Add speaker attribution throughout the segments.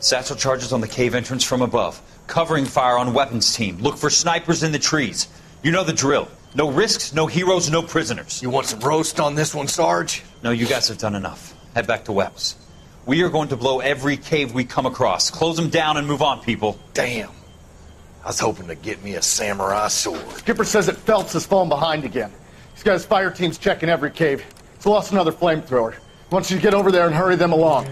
Speaker 1: Satchel charges on the cave entrance from above. Covering fire on weapons team. Look for snipers in the trees. You know the drill. No risks, no heroes, no prisoners.
Speaker 2: You want some roast on this one, Sarge?
Speaker 1: No, you guys have done enough. Head back to Webb's. We are going to blow every cave we come across. Close them down and move on, people.
Speaker 2: Damn. I was hoping to get me a samurai sword.
Speaker 3: Skipper says that Phelps has fallen behind again. He's got his fire teams checking every cave. He's lost another flamethrower. He wants you to get over there and hurry them along.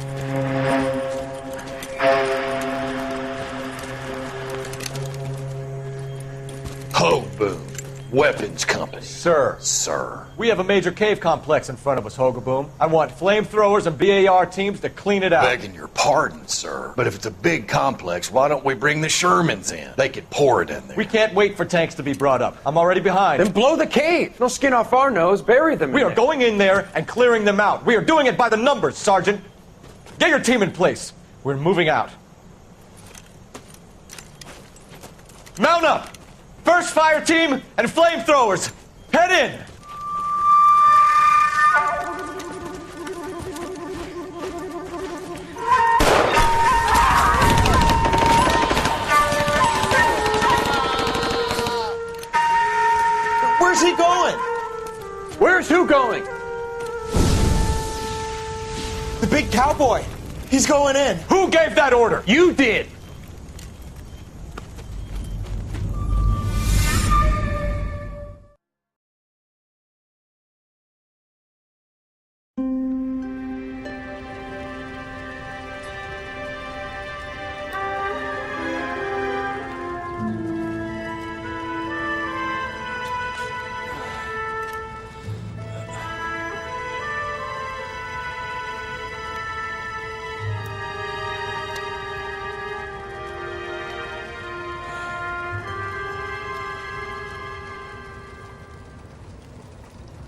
Speaker 2: Ho, Boom. Weapons Company.
Speaker 4: Sir.
Speaker 2: Sir.
Speaker 4: We have a major cave complex in front of us, Hogaboom. I want flamethrowers and BAR teams to clean it out.
Speaker 2: Begging your pardon, sir. But if it's a big complex, why don't we bring the Shermans in? They could pour it in there.
Speaker 4: We can't wait for tanks to be brought up. I'm already behind.
Speaker 5: Then blow the cave. No skin off our nose. Bury them.
Speaker 4: We are going in there and clearing them out. We are doing it by the numbers, Sergeant. Get your team in place. We're moving out. Mount up! First fire team and flamethrowers. Head in!
Speaker 1: Where's he going?
Speaker 5: Where's who going?
Speaker 1: The big cowboy. He's going in.
Speaker 4: Who gave that order?
Speaker 5: You did.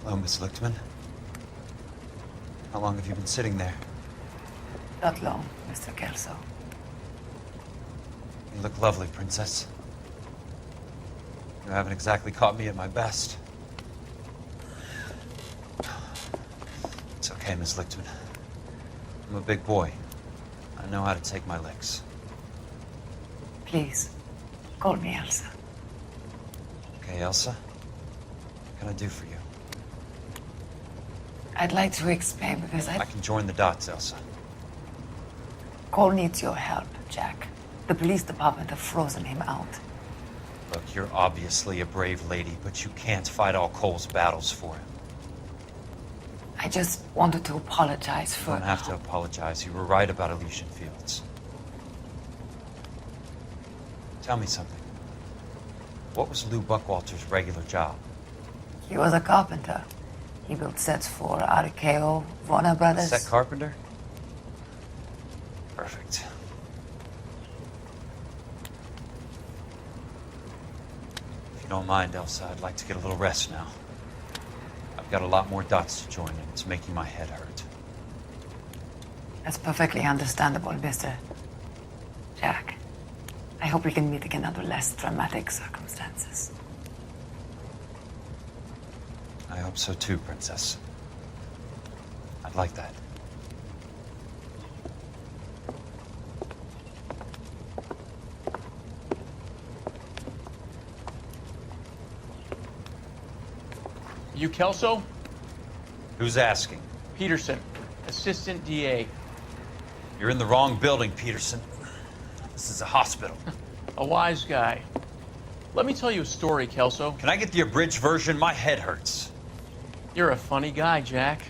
Speaker 1: Hello, Miss Lichtman. How long have you been sitting there?
Speaker 6: Not long, Mr. Kelso.
Speaker 1: You look lovely, Princess. You haven't exactly caught me at my best. It's okay, Miss Lichtman. I'm a big boy. I know how to take my licks.
Speaker 6: Please, call me Elsa.
Speaker 1: Okay, Elsa? What can I do for you?
Speaker 6: I'd like to explain because
Speaker 1: I can join the dots, Elsa.
Speaker 6: Cole needs your help, Jack. The police department have frozen him out.
Speaker 1: Look, you're obviously a brave lady, but you can't fight all Cole's battles for him.
Speaker 6: I just wanted to apologize
Speaker 1: You
Speaker 6: for...
Speaker 1: don't have to apologize. You were right about Elysian Fields. Tell me something. What was Lou Buckwalter's regular job?
Speaker 6: He was a carpenter. He built sets for RKO, Warner Brothers.
Speaker 1: Set carpenter? Perfect. If you don't mind, Elsa, I'd like to get a little rest now. I've got a lot more dots to join, and it's making my head hurt.
Speaker 6: That's perfectly understandable, Mr. Jack. I hope we can meet again under less dramatic circumstances.
Speaker 1: I hope so too, Princess. I'd like that.
Speaker 7: You Kelso?
Speaker 1: Who's asking?
Speaker 7: Peterson, Assistant DA.
Speaker 1: You're in the wrong building, Peterson. This is a hospital.
Speaker 7: A wise guy. Let me tell you a story, Kelso.
Speaker 1: Can I get the abridged version? My head hurts.
Speaker 7: You're a funny guy, Jack.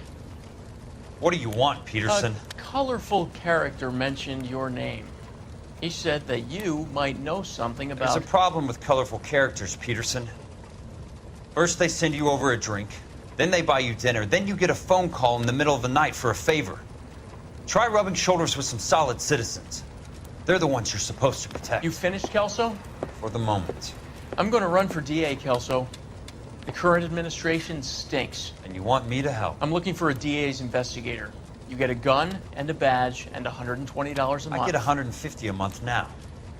Speaker 1: What do you want, Peterson?
Speaker 7: A colorful character mentioned your name. He said that you might know something about...
Speaker 1: There's a problem with colorful characters, Peterson. First they send you over a drink, then they buy you dinner, then you get a phone call in the middle of the night for a favor. Try rubbing shoulders with some solid citizens. They're the ones you're supposed to protect.
Speaker 7: You finished, Kelso?
Speaker 1: For the moment.
Speaker 7: I'm going to run for DA, Kelso. The current administration stinks.
Speaker 1: And you want me to help?
Speaker 7: I'm looking for a DA's investigator. You get a gun and a badge and $120 a month.
Speaker 1: I get $150 a month now.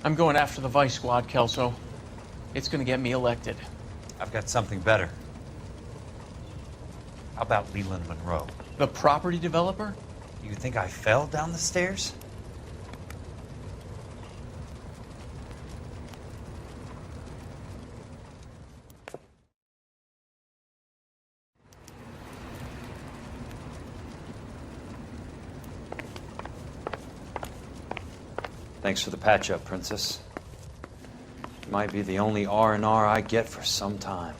Speaker 7: I'm going after the Vice Squad, Kelso. It's going to get me elected.
Speaker 1: I've got something better. How about Leland Monroe?
Speaker 7: The property developer?
Speaker 1: You think I fell down the stairs? Thanks for the patch-up, Princess. Might be the only R&R I get for some time.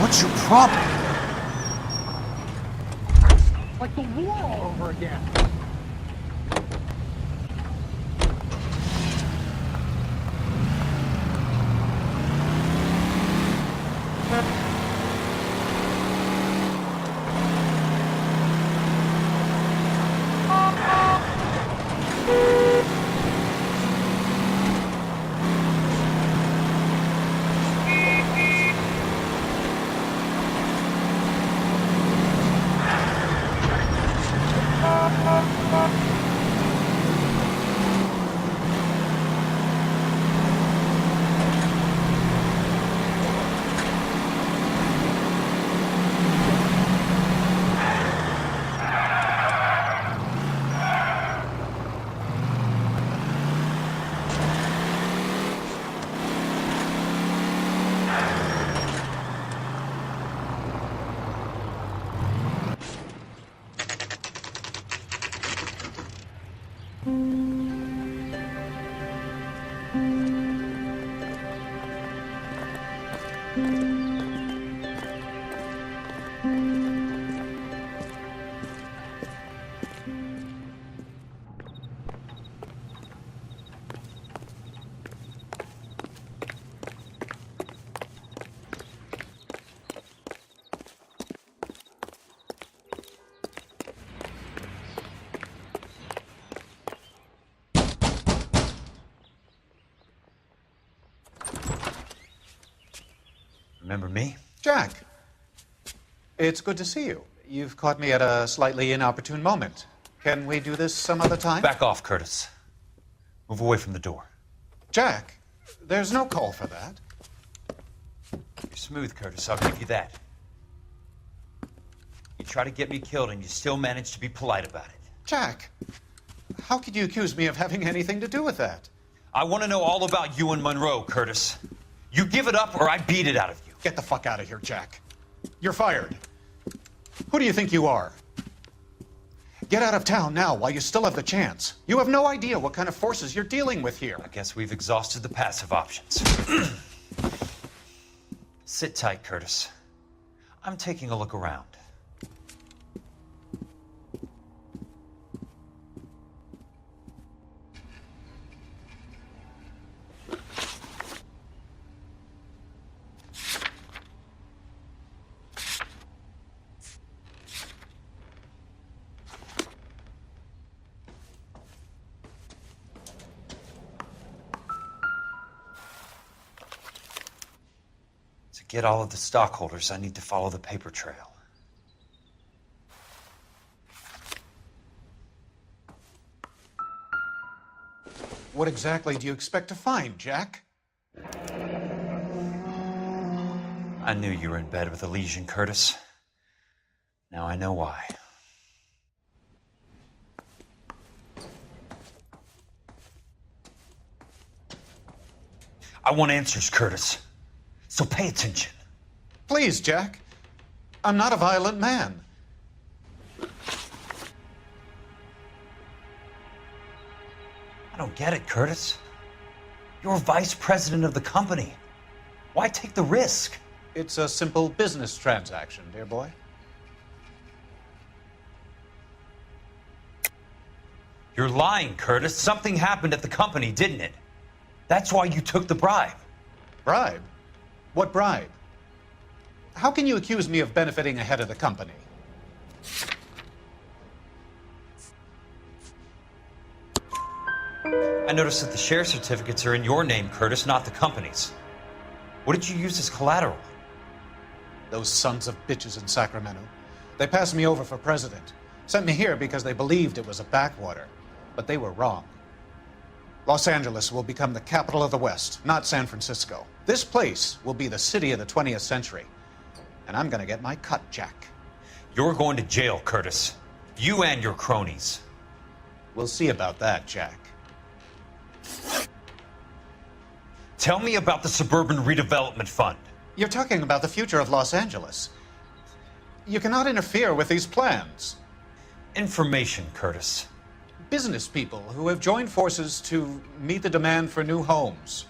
Speaker 8: What's your problem?
Speaker 3: Like the war all over again.
Speaker 1: Remember me?
Speaker 8: Jack, it's good to see you. You've caught me at a slightly inopportune moment. Can we do this some other time?
Speaker 1: Back off, Curtis. Move away from the door.
Speaker 8: Jack, there's no call for that.
Speaker 1: You're smooth, Curtis. I'll give you that. You try to get me killed and you still manage to be polite about it.
Speaker 8: Jack, how could you accuse me of having anything to do with that?
Speaker 1: I want to know all about you and Monroe, Curtis. You give it up or I beat it out of you.
Speaker 8: Get the fuck out of here, Jack. You're fired. Who do you think you are? Get out of town now while you still have the chance. You have no idea what kind of forces you're dealing with here.
Speaker 1: I guess we've exhausted the passive options. Sit tight, Curtis. I'm taking a look around. To get all of the stockholders, I need to follow the paper trail.
Speaker 8: What exactly do you expect to find, Jack?
Speaker 1: I knew you were in bed with Elysian, Curtis. Now I know why. I want answers, Curtis. So pay attention.
Speaker 8: Please, Jack. I'm not a violent man.
Speaker 1: I don't get it, Curtis. You're vice president of the company. Why take the risk?
Speaker 8: It's a simple business transaction, dear boy.
Speaker 1: You're lying, Curtis. Something happened at the company, didn't it? That's why you took the bribe.
Speaker 8: Bribe? What bribe? How can you accuse me of benefiting ahead of the company?
Speaker 1: I noticed that the share certificates are in your name, Curtis, not the company's. What did you use as collateral?
Speaker 8: Those sons of bitches in Sacramento. They passed me over for president. Sent me here because they believed it was a backwater. But they were wrong. Los Angeles will become the capital of the West, not San Francisco. This place will be the city of the 20th century. And I'm gonna get my cut, Jack.
Speaker 1: You're going to jail, Curtis. You and your cronies.
Speaker 8: We'll see about that, Jack.
Speaker 1: Tell me about the Suburban Redevelopment Fund.
Speaker 8: You're talking about the future of Los Angeles. You cannot interfere with these plans.
Speaker 1: Information, Curtis.
Speaker 8: Business people who have joined forces to meet the demand for new homes.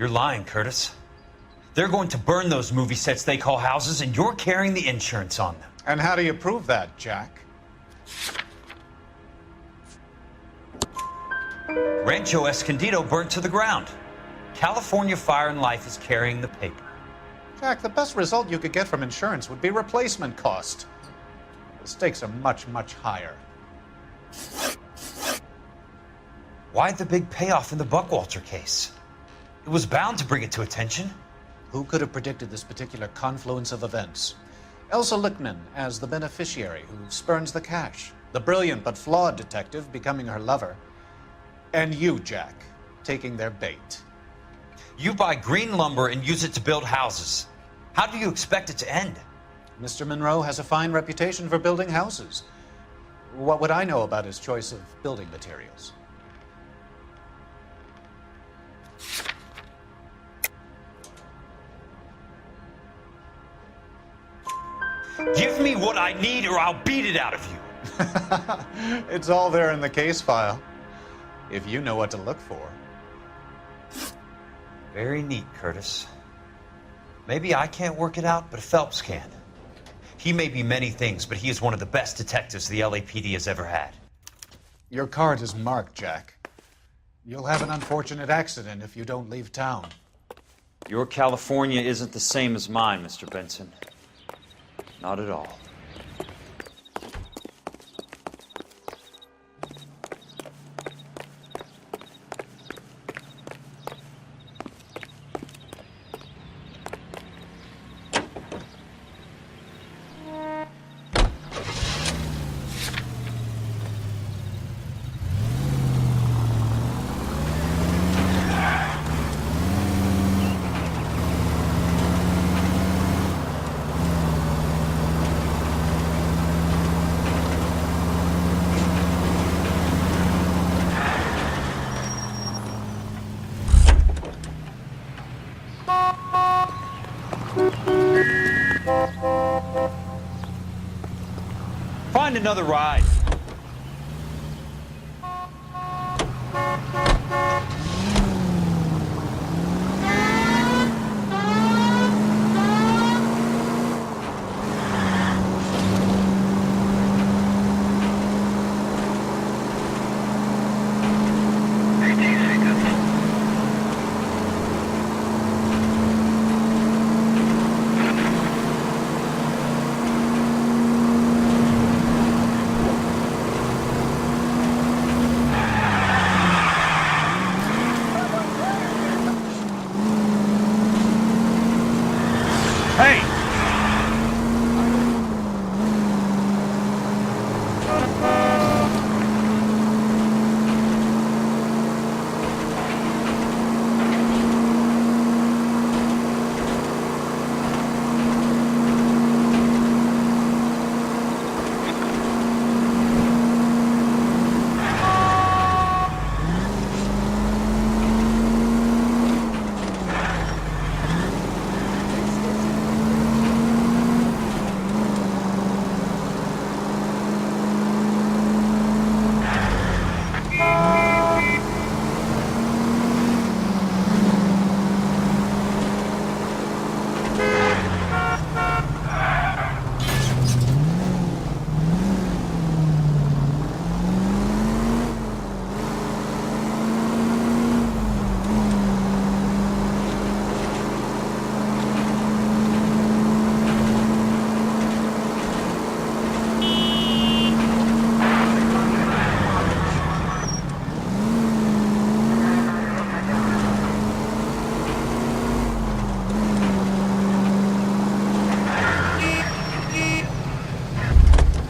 Speaker 1: You're lying, Curtis. They're going to burn those movie sets they call houses, and you're carrying the insurance on them.
Speaker 8: And how do you prove that, Jack?
Speaker 1: Rancho Escondido burnt to the ground. California Fire and Life is carrying the paper.
Speaker 8: Jack, the best result you could get from insurance would be replacement cost. The stakes are much, much higher.
Speaker 1: Why the big payoff in the Buckwalter case? It was bound to bring it to attention.
Speaker 8: Who could have predicted this particular confluence of events? Elsa Lichtman as the beneficiary who spurns the cash, the brilliant but flawed detective becoming her lover, and you, Jack, taking their bait.
Speaker 1: You buy green lumber and use it to build houses. How do you expect it to end?
Speaker 8: Mr. Monroe has a fine reputation for building houses. What would I know about his choice of building materials?
Speaker 1: Give me what I need or I'll beat it out of you.
Speaker 8: It's all there in the case file, if you know what to look for.
Speaker 1: Very neat, Curtis. Maybe I can't work it out, but Phelps can. He may be many things, but he is one of the best detectives the LAPD has ever had.
Speaker 8: Your card is marked, Jack. You'll have an unfortunate accident if you don't leave town.
Speaker 1: Your California isn't the same as mine, Mr. Benson. Not at all. Find another ride.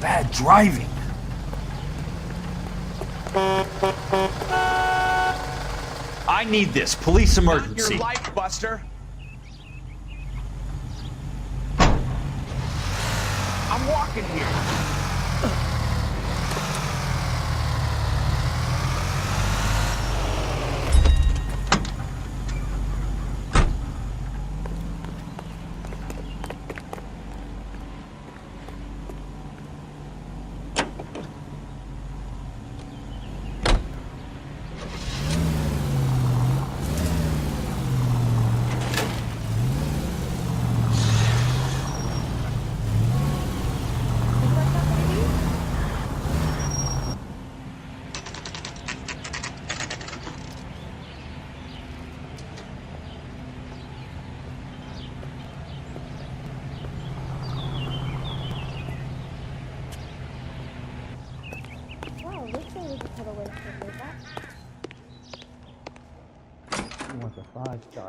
Speaker 2: bad driving.
Speaker 1: I need this. Police emergency.
Speaker 5: Your life, Buster. I'm walking here.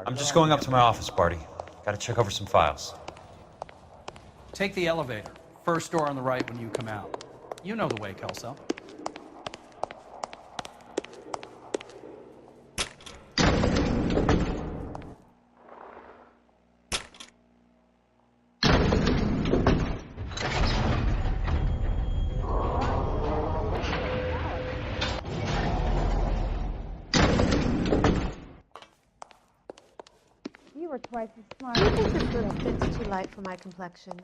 Speaker 1: I'm just going up to my office, Barty. Gotta check over some files.
Speaker 9: Take the elevator. First door on the right when you come out. You know the way, Kelso.
Speaker 10: You were twice as smart. Do you think this little fit's too light for my complexion?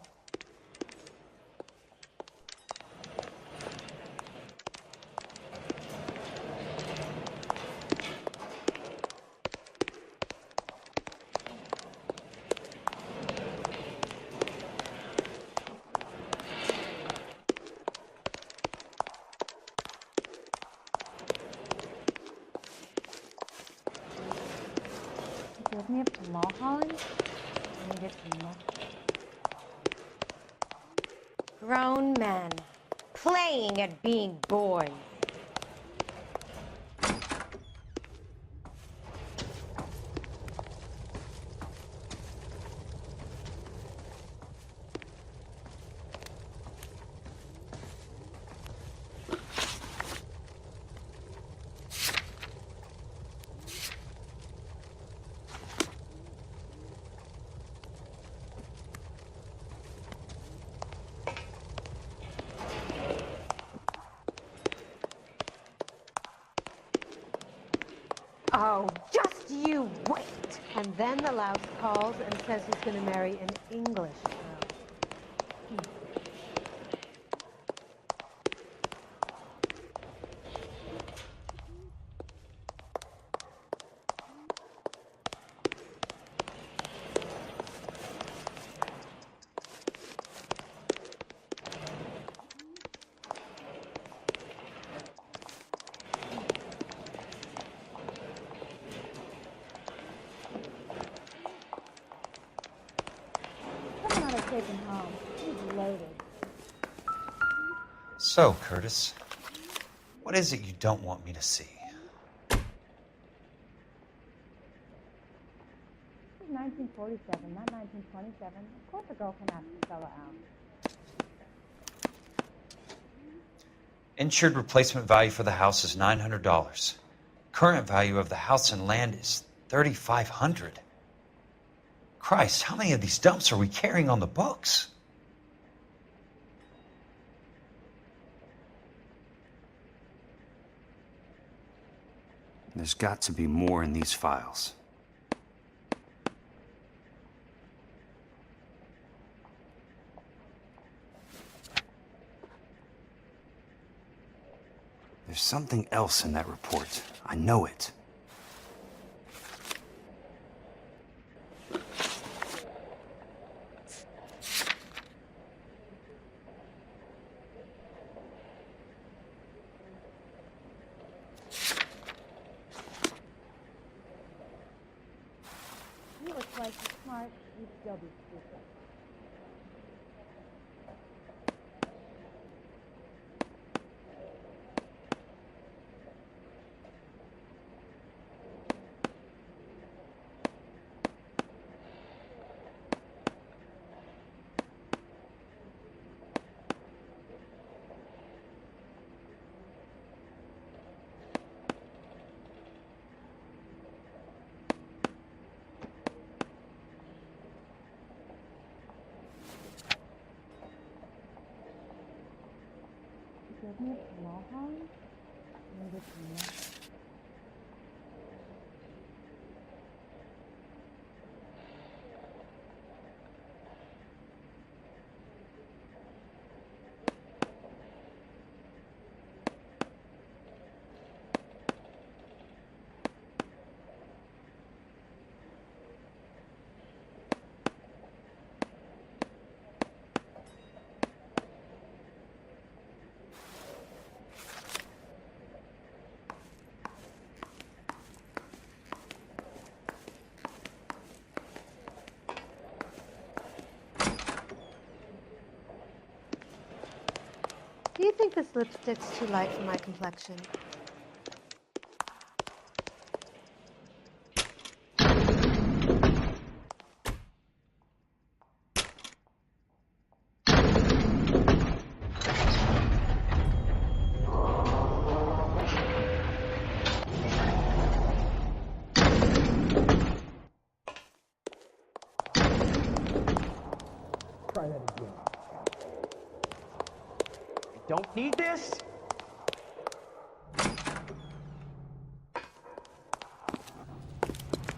Speaker 10: Give me up to Mulholland? I need it to Mulholland. Grown men playing at being boys. Oh, just you wait. And then the louse calls and says he's going to marry an English girl. Take him home. He's loaded.
Speaker 1: So, Curtis, what is it you don't want me to see?
Speaker 10: This is 1947, not 1927. Of course a girl can ask a fella out.
Speaker 1: Insured replacement value for the house is $900. Current value of the house and land is $3,500. Christ, how many of these dumps are we carrying on the books?
Speaker 11: There's got to be more in these files. There's something else in that report. I know it.
Speaker 10: You were twice as smart. You'd still be stupid. Do you think this lipstick's too light for my complexion?
Speaker 5: Don't need this?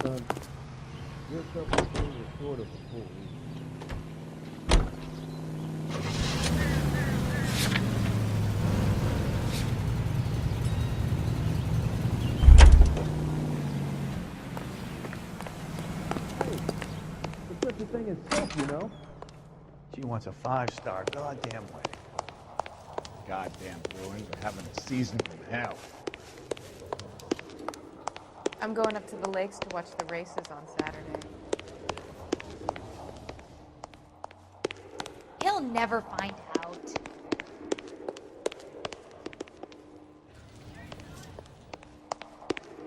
Speaker 12: Your self-esteem is sort of a fool. There's such a thing as self, you know.
Speaker 5: She wants a 5-star goddamn wedding.
Speaker 12: Goddamn Bruins are having a season from hell.
Speaker 13: I'm going up to the lakes to watch the races on Saturday.
Speaker 14: He'll never find out.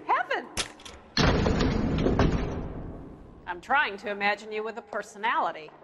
Speaker 15: Heavens! I'm trying to imagine you with a personality.
Speaker 1: –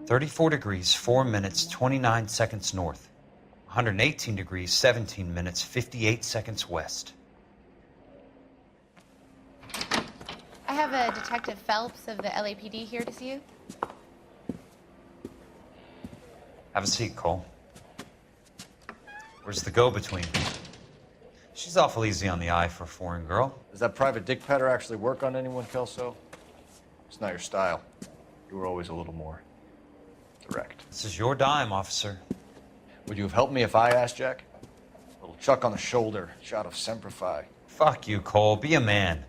Speaker 1: 34 degrees, 4 minutes, 29 seconds north. 118 degrees, 17 minutes, 58 seconds west.
Speaker 14: I have a Detective Phelps of the LAPD here to see you.
Speaker 1: Have a seat, Cole. Where's the go-between? She's awful easy on the eye for a foreign girl.
Speaker 4: Does that private dick petter actually work on anyone, Kelso? It's not your style. You were always a little more direct.
Speaker 1: This is your dime, officer.
Speaker 4: Would you have helped me if I asked, Jack? A little chuck on the shoulder, shot of Semper Fi.
Speaker 1: Fuck you, Cole. Be a man.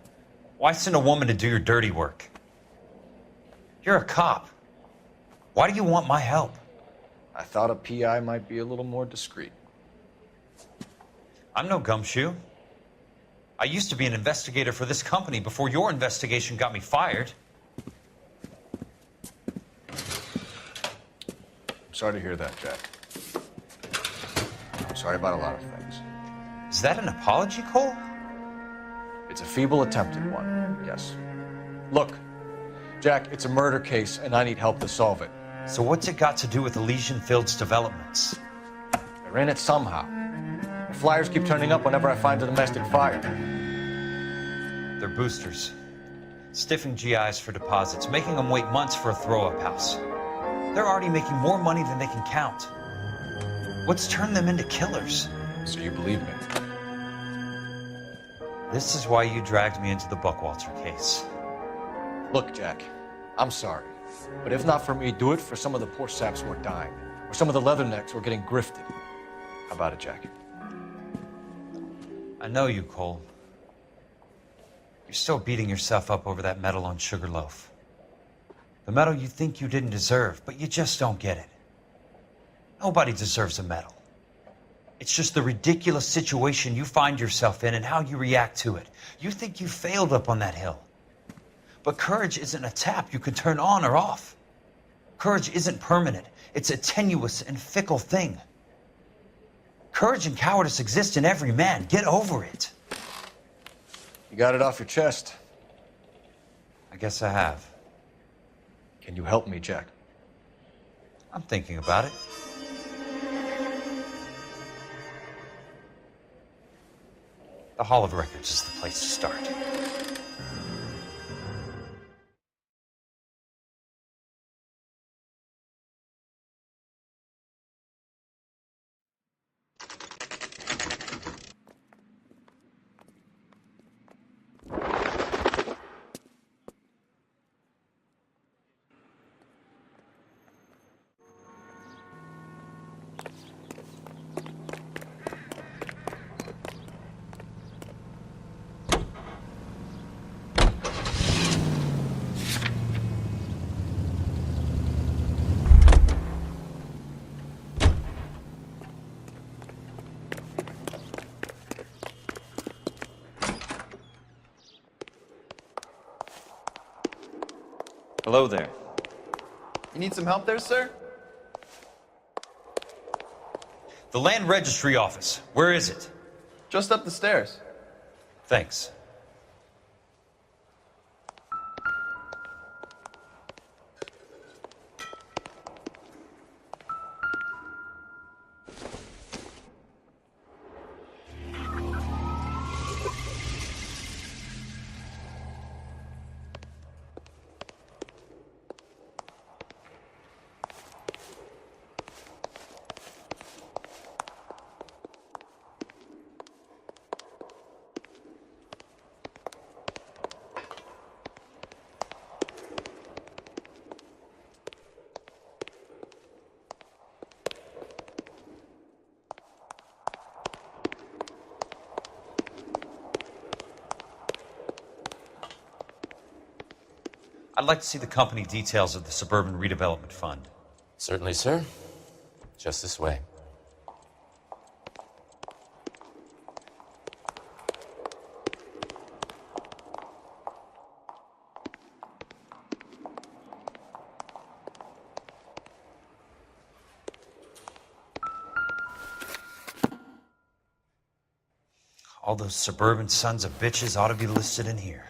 Speaker 1: Why send a woman to do your dirty work? You're a cop. Why do you want my help?
Speaker 4: I thought a PI might be a little more discreet.
Speaker 1: I'm no gumshoe. I used to be an investigator for this company before your investigation got me fired.
Speaker 4: Sorry to hear that, Jack. I'm sorry about a lot of things.
Speaker 1: Is that an apology, Cole?
Speaker 4: It's a feeble attempt at one, yes. Look, Jack, it's a murder case, and I need help to solve it.
Speaker 1: So what's it got to do with Elysian Fields developments?
Speaker 4: They're in it somehow. The flyers keep turning up whenever I find a domestic fire.
Speaker 1: They're boosters. Stiffing GIs for deposits, making them wait months for a throw-up house. They're already making more money than they can count. What's turned them into killers?
Speaker 4: So you believe me?
Speaker 1: This is why you dragged me into the Buckwalter case.
Speaker 4: Look, Jack, I'm sorry. But if not for me, do it for some of the poor saps who are dying. Or some of the leathernecks who are getting grifted. How about it, Jack?
Speaker 1: I know you, Cole. You're still beating yourself up over that medal on Sugarloaf. The medal you think you didn't deserve, but you just don't get it. Nobody deserves a medal. It's just the ridiculous situation you find yourself in and how you react to it. You think you failed up on that hill. But courage isn't a tap you can turn on or off. Courage isn't permanent. It's a tenuous and fickle thing. Courage and cowardice exist in every man. Get over it.
Speaker 4: You got it off your chest.
Speaker 1: I guess I have.
Speaker 4: Can you help me, Jack?
Speaker 1: I'm thinking about it. The Hall of Records is the place to start.
Speaker 16: Hello there. You need some help there, sir?
Speaker 1: The Land Registry Office. Where is it?
Speaker 16: Just up the stairs.
Speaker 1: Thanks. I'd like to see the company details of the Suburban Redevelopment Fund.
Speaker 17: Certainly, sir. Just this way.
Speaker 1: All those suburban sons of bitches ought to be listed in here.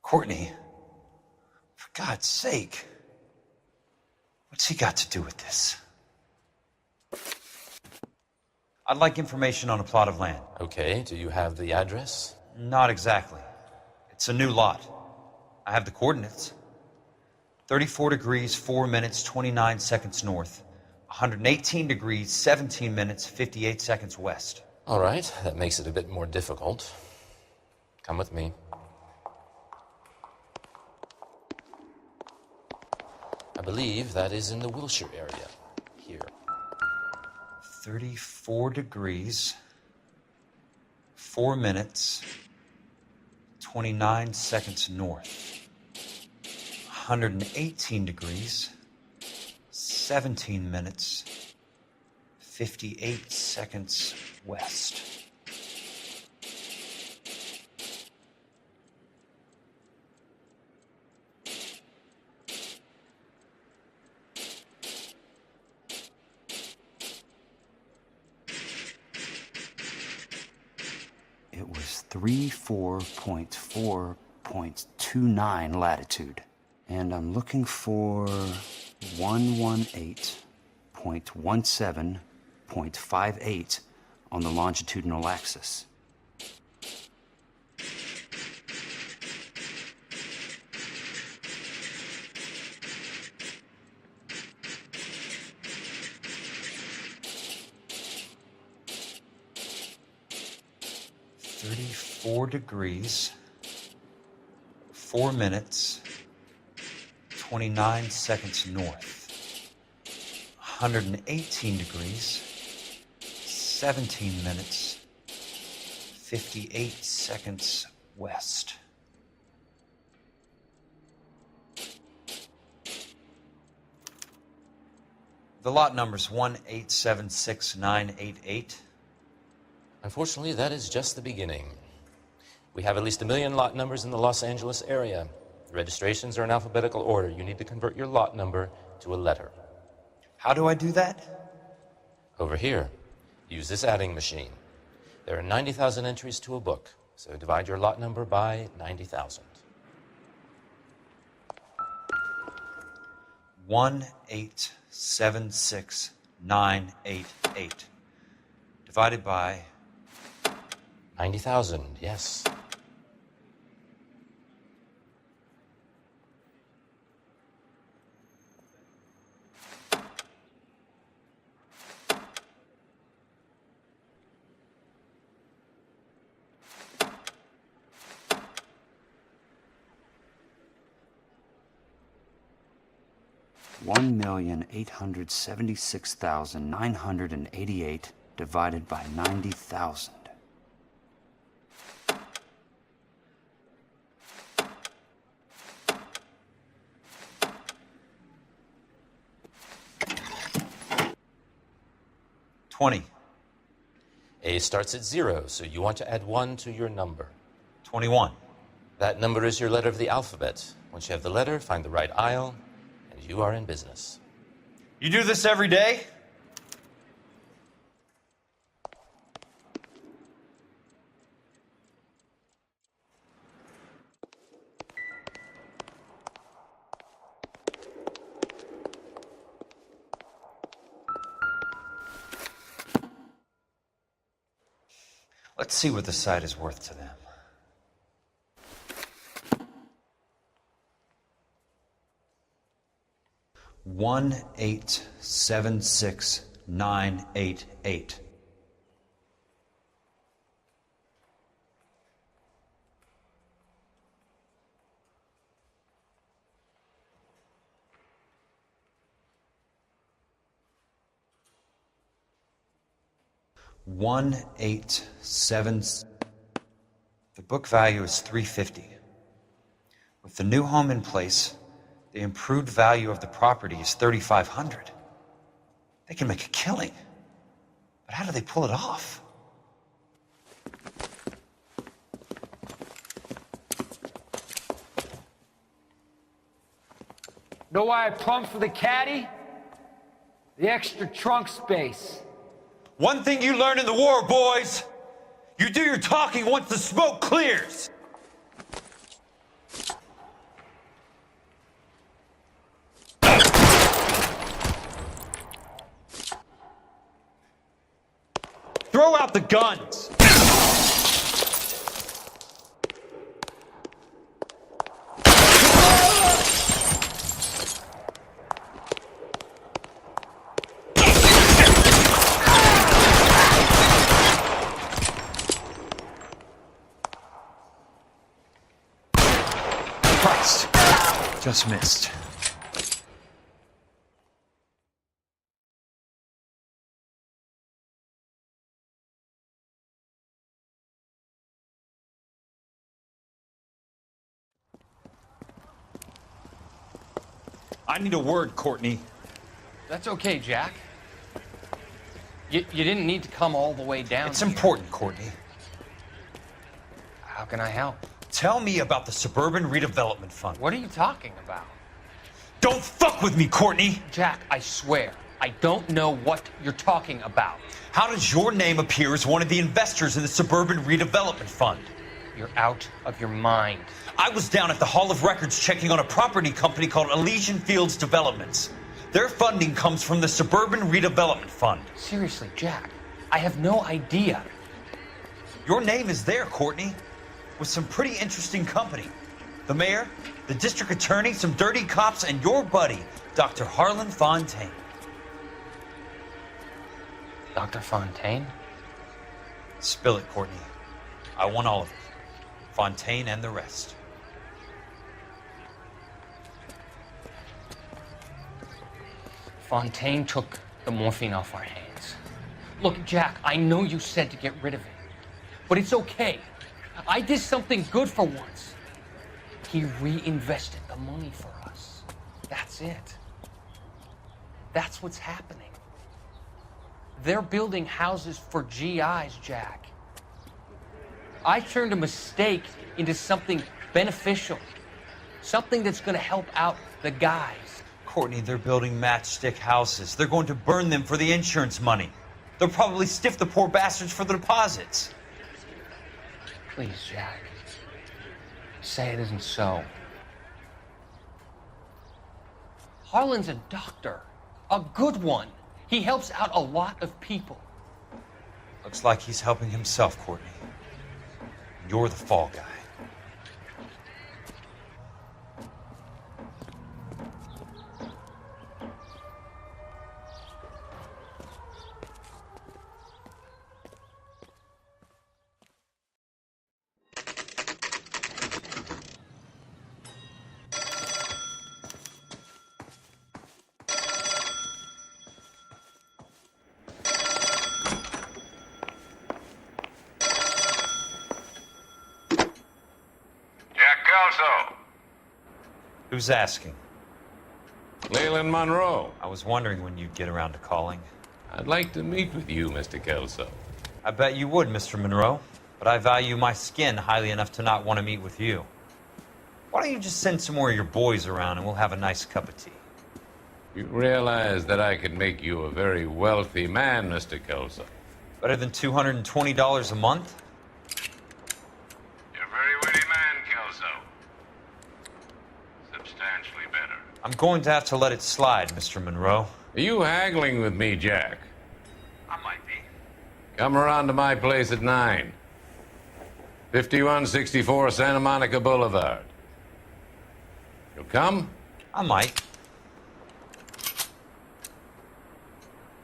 Speaker 1: Courtney, for God's sake, what's he got to do with this? I'd like information on a plot of land.
Speaker 17: Okay, do you have the address?
Speaker 1: Not exactly. It's a new lot. I have the coordinates. 34 degrees, 4 minutes, 29 seconds north. 118 degrees, 17 minutes, 58 seconds west.
Speaker 17: All right, that makes it a bit more difficult. Come with me. I believe that is in the Wilshire area, here.
Speaker 1: 34 degrees, 4 minutes, 29 seconds north. 118 degrees, 17 minutes, 58 seconds west.
Speaker 11: It was 34.4.29 latitude. And I'm looking for 118.17.58 on the longitudinal axis.
Speaker 1: Four degrees, 4 minutes, 29 seconds north. 118 degrees, 17 minutes, 58 seconds west. The lot number's 1876988.
Speaker 17: Unfortunately, that is just the beginning. We have at least 1 million lot numbers in the Los Angeles area. The registrations are in alphabetical order. You need to convert your lot number to a letter.
Speaker 1: How do I do that?
Speaker 17: Over here, use this adding machine. There are 90,000 entries to a book, so divide your lot number by 90,000.
Speaker 1: 1876988 divided by
Speaker 17: 90,000, yes.
Speaker 11: $1,876,988 divided by 90,000.
Speaker 1: $20.
Speaker 17: A starts at 0, so you want to add 1 to your number.
Speaker 1: 21.
Speaker 17: That number is your letter of the alphabet. Once you have the letter, find the right aisle, and you are in business.
Speaker 1: You do this every day? Let's see what the site is worth to them. $1,876,988. The book value is $350. With the new home in place, the improved value of the property is $3,500. They can make a killing. But how do they pull it off?
Speaker 18: Know why I plumbed for the caddy? The extra trunk space.
Speaker 1: One thing you learn in the war, boys, you do your talking once the smoke clears. Throw out the guns. Christ, just missed. I need a word, Courtney.
Speaker 18: That's okay, Jack. You didn't need to come all the way down.
Speaker 1: It's important, Courtney.
Speaker 18: How can I help?
Speaker 1: Tell me about the Suburban Redevelopment Fund.
Speaker 18: What are you talking about?
Speaker 1: Don't fuck with me, Courtney!
Speaker 18: Jack, I swear, I don't know what you're talking about.
Speaker 1: How does your name appear as one of the investors in the Suburban Redevelopment Fund?
Speaker 18: You're out of your mind.
Speaker 1: I was down at the Hall of Records checking on a property company called Elysian Fields Developments. Their funding comes from the Suburban Redevelopment Fund.
Speaker 18: Seriously, Jack, I have no idea.
Speaker 1: Your name is there, Courtney, with some pretty interesting company. The mayor, the district attorney, some dirty cops, and your buddy, Dr. Harlan Fontaine.
Speaker 18: Dr. Fontaine?
Speaker 1: Spill it, Courtney. I want all of it. Fontaine and the rest.
Speaker 18: Fontaine took the morphine off our hands. Look, Jack, I know you said to get rid of it, but it's okay. I did something good for once. He reinvested the money for us. That's it. That's what's happening. They're building houses for GIs, Jack. I turned a mistake into something beneficial. Something that's going to help out the guys.
Speaker 1: Courtney, they're building matchstick houses. They're going to burn them for the insurance money. They'll probably stiff the poor bastards for the deposits.
Speaker 18: Please, Jack. Say it isn't so. Harlan's a doctor. A good one. He helps out a lot of people.
Speaker 1: Looks like he's helping himself, Courtney. You're the fall guy. Who's asking?
Speaker 19: Leland Monroe.
Speaker 1: I was wondering when you'd get around to calling.
Speaker 19: I'd like to meet with you, Mr. Kelso.
Speaker 1: I bet you would, Mr. Monroe. But I value my skin highly enough to not want to meet with you. Why don't you just send some more of your boys around and we'll have a nice cup of tea?
Speaker 19: You realize that I could make you a very wealthy man, Mr. Kelso.
Speaker 1: Better than $220 a month?
Speaker 19: You're a very witty man, Kelso. Substantially better.
Speaker 1: I'm going to have to let it slide, Mr. Monroe.
Speaker 19: Are you haggling with me, Jack?
Speaker 1: I might be.
Speaker 19: Come around to my place at 9. 5164 Santa Monica Boulevard. You'll come?
Speaker 1: I might.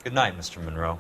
Speaker 1: Good night, Mr. Monroe.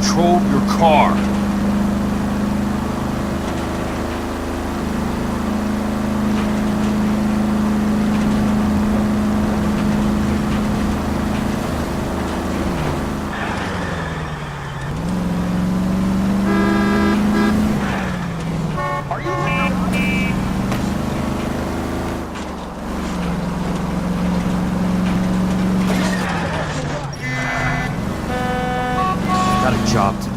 Speaker 1: Control your car. Got a job to do.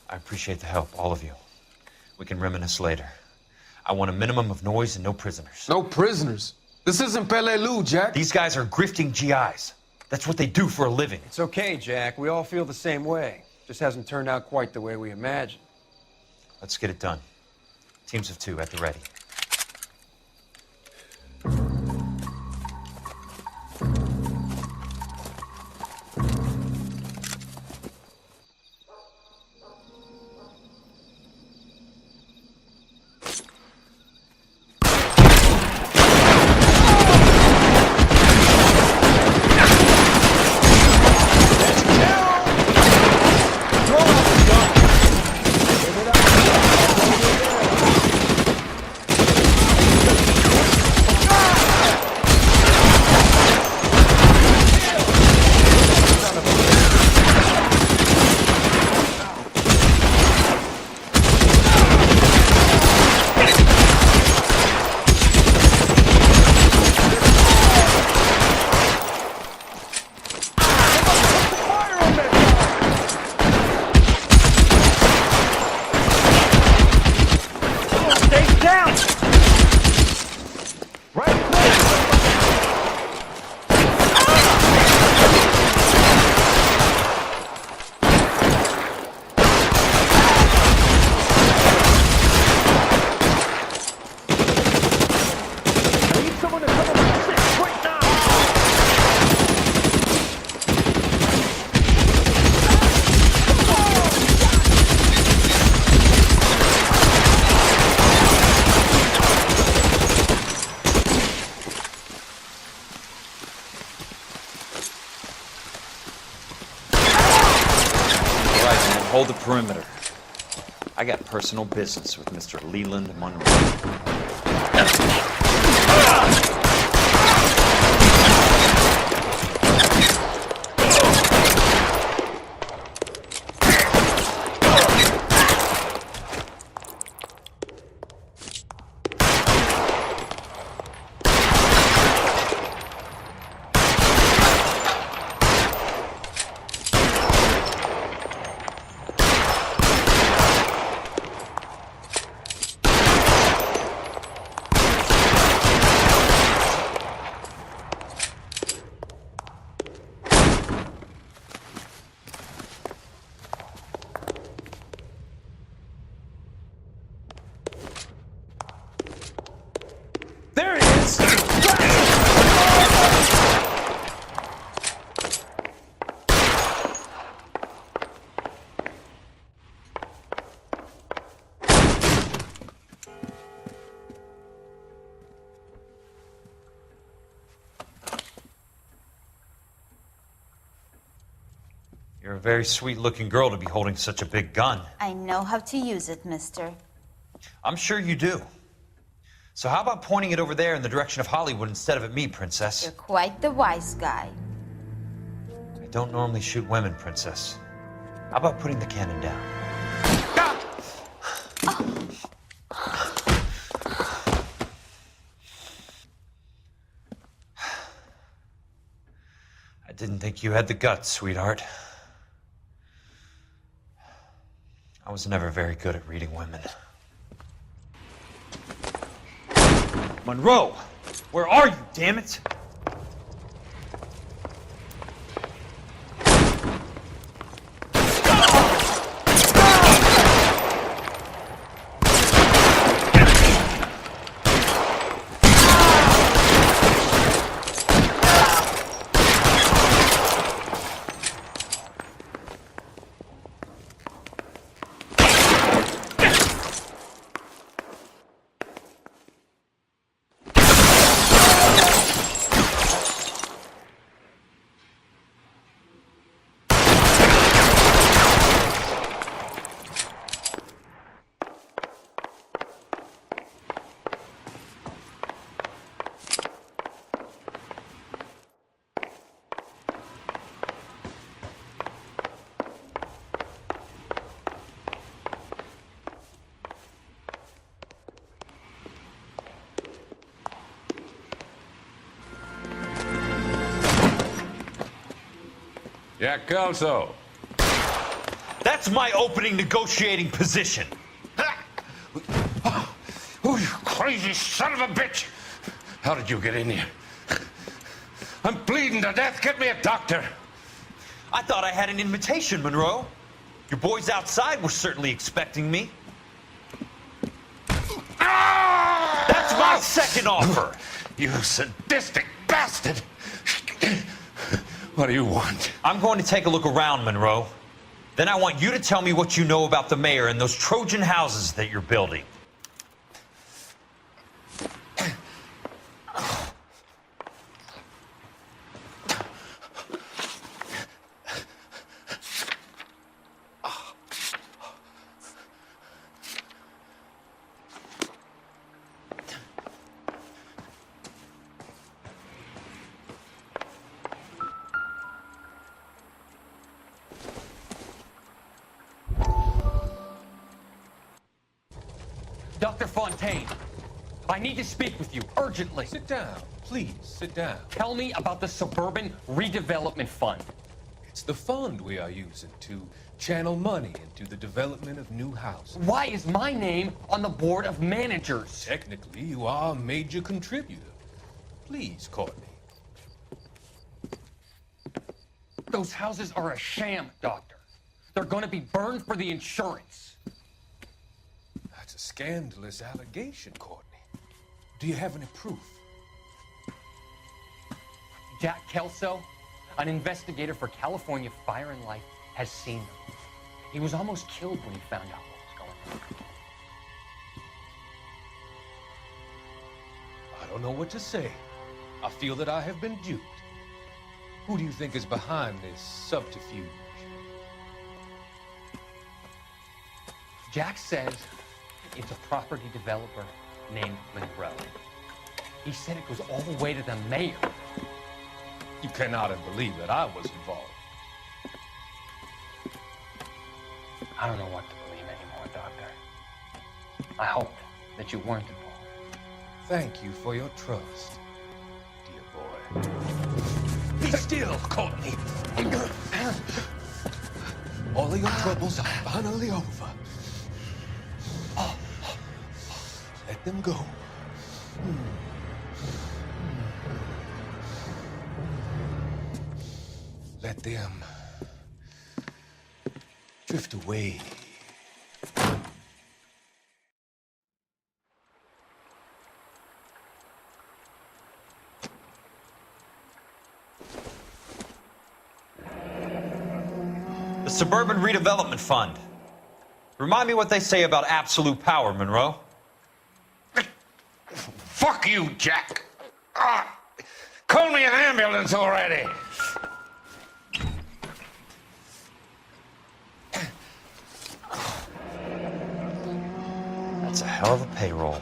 Speaker 1: I appreciate the help, all of you. We can reminisce later. I want a minimum of noise and no prisoners.
Speaker 20: No prisoners? This isn't Peleliu, Jack.
Speaker 1: These guys are grifting GIs. That's what they do for a living.
Speaker 20: It's okay, Jack. We all feel the same way. Just hasn't turned out quite the way we imagined.
Speaker 1: Let's get it done. Teams of 2 at the ready. Hold the perimeter. I got personal business with Mr. Leland Monroe.
Speaker 20: There he is!
Speaker 1: You're a very sweet-looking girl to be holding such a big gun.
Speaker 21: I know how to use it, mister.
Speaker 1: I'm sure you do. So how about pointing it over there in the direction of Hollywood instead of at me, Princess?
Speaker 21: You're quite the wise guy.
Speaker 1: I don't normally shoot women, Princess. How about putting the cannon down? I didn't think you had the guts, sweetheart. I was never very good at reading women. Monroe! Where are you, damn it?
Speaker 19: Jack Kelso.
Speaker 1: That's my opening negotiating position.
Speaker 19: Oh, you crazy son of a bitch! How did you get in here? I'm bleeding to death. Get me a doctor.
Speaker 1: I thought I had an invitation, Monroe. Your boys outside were certainly expecting me. That's my second offer.
Speaker 19: You sadistic bastard. What do you want?
Speaker 1: I'm going to take a look around, Monroe. Then I want you to tell me what you know about the mayor and those Trojan houses that you're building.
Speaker 18: Dr. Fontaine, I need to speak with you urgently.
Speaker 6: Sit down. Please, sit down.
Speaker 18: Tell me about the Suburban Redevelopment Fund.
Speaker 6: It's the fund we are using to channel money into the development of new houses.
Speaker 18: Why is my name on the board of managers?
Speaker 6: Technically, you are a major contributor. Please, Courtney.
Speaker 18: Those houses are a sham, Doctor. They're going to be burned for the insurance.
Speaker 6: That's a scandalous allegation, Courtney. Do you have any proof?
Speaker 18: Jack Kelso, an investigator for California Fire and Life, has seen them. He was almost killed when he found out what was going on.
Speaker 6: I don't know what to say. I feel that I have been duped. Who do you think is behind this subterfuge?
Speaker 18: Jack says it's a property developer named Monroe. He said it goes all the way to the mayor.
Speaker 6: You cannot believe that I was involved.
Speaker 18: I don't know what to believe anymore, Doctor. I hope that you weren't involved.
Speaker 6: Thank you for your trust, dear boy. Be still, Courtney. All of your troubles are finally over. Let them go. Let them drift away.
Speaker 1: The Suburban Redevelopment Fund. Remind me what they say about absolute power, Monroe.
Speaker 19: Fuck you, Jack. Call me an ambulance already.
Speaker 1: That's a hell of a payroll.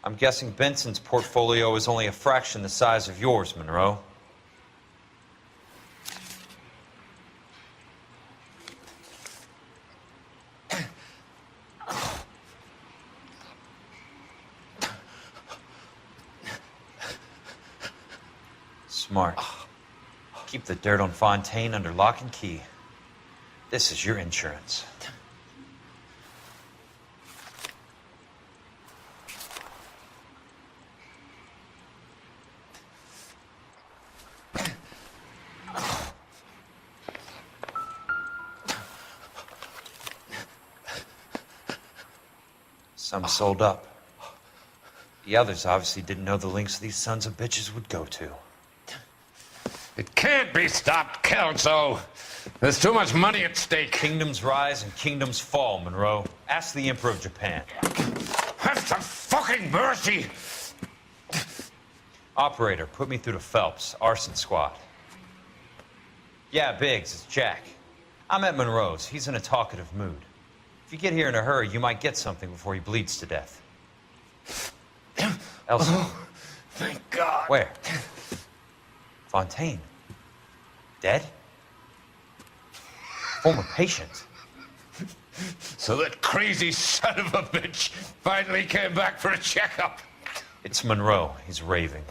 Speaker 1: I'm guessing Benson's portfolio is only a fraction the size of yours, Monroe. Smart. Keep the dirt on Fontaine under lock and key. This is your insurance. Some sold up. The others obviously didn't know the lengths these sons of bitches would go to.
Speaker 19: It can't be stopped, Kelso. There's too much money at stake.
Speaker 1: Kingdoms rise and kingdoms fall, Monroe. Ask the Emperor of Japan.
Speaker 19: Have some fucking mercy!
Speaker 1: Operator, put me through to Phelps, arson squad. Yeah, Biggs, it's Jack. I'm at Monroe's. He's in a talkative mood. If you get here in a hurry, you might get something before he bleeds to death. Elsa.
Speaker 19: Oh, thank God.
Speaker 1: Where? Fontaine. Dead? Former patient.
Speaker 19: So that crazy son of a bitch finally came back for a checkup.
Speaker 1: It's Monroe. He's raving.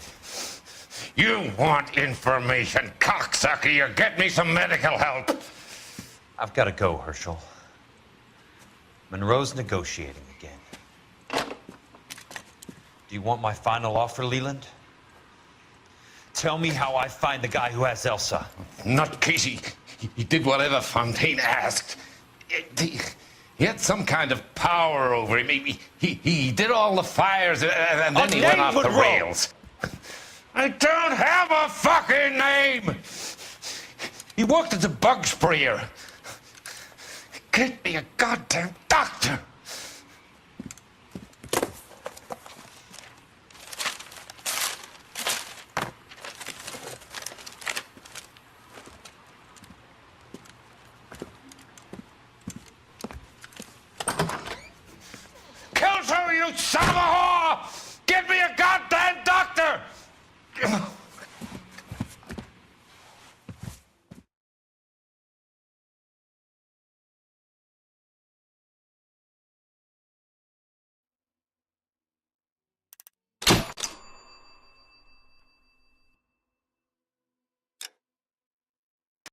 Speaker 19: You want information, cocksucker. You get me some medical help.
Speaker 1: I've got to go, Herschel. Monroe's negotiating again. Do you want my final offer, Leland? Tell me how I find the guy who has Elsa.
Speaker 19: Not Casey. He did whatever Fontaine asked. He had some kind of power over him. He did all the fires, and then he went off the rails. I don't have a fucking name! He worked as a bug sprayer. Get me a goddamn doctor!